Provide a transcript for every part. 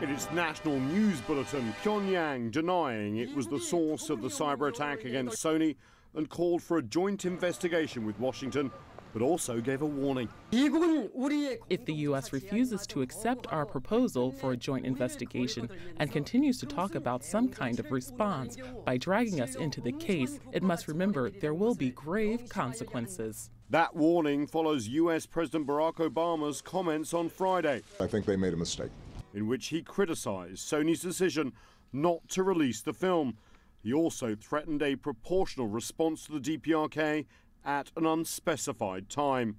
In its national news bulletin, Pyongyang denying it was the source of the cyber attack against Sony and called for a joint investigation with Washington, but also gave a warning. If the U.S. refuses to accept our proposal for a joint investigation and continues to talk about some kind of response by dragging us into the case, it must remember there will be grave consequences. That warning follows U.S. President Barack Obama's comments on Friday. I think they made a mistake. In which he criticized Sony's decision not to release the film. He also threatened a proportional response to the DPRK at an unspecified time.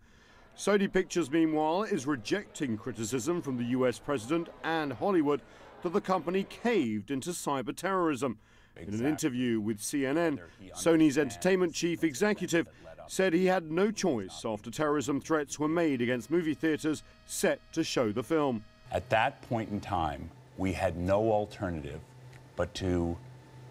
Sony Pictures, meanwhile, is rejecting criticism from the US president and Hollywood that the company caved into cyber terrorism. In an interview with CNN, Sony's entertainment chief executive said he had no choice after terrorism threats were made against movie theaters set to show the film. At that point in time, we had no alternative but to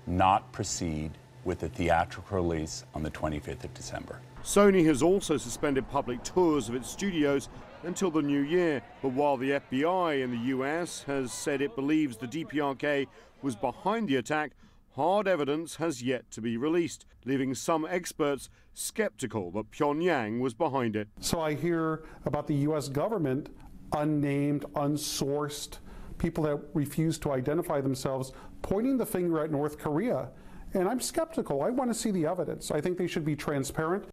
not proceed with the theatrical release on the 25th of December. Sony has also suspended public tours of its studios until the new year. But while the FBI in the US has said it believes the DPRK was behind the attack, hard evidence has yet to be released, leaving some experts skeptical that Pyongyang was behind it. So I hear about the US government, unnamed, unsourced, people that refuse to identify themselves, pointing the finger at North Korea. And I'm skeptical. I want to see the evidence. I think they should be transparent.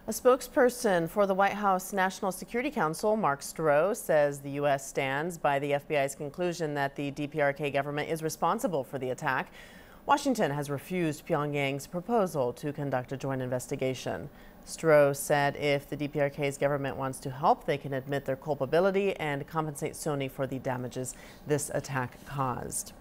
A spokesperson for the White House National Security Council, Mark Stroh, says the U.S. stands by the FBI's conclusion that the DPRK government is responsible for the attack. Washington has refused Pyongyang's proposal to conduct a joint investigation. Stroh said if the DPRK's government wants to help, they can admit their culpability and compensate Sony for the damages this attack caused.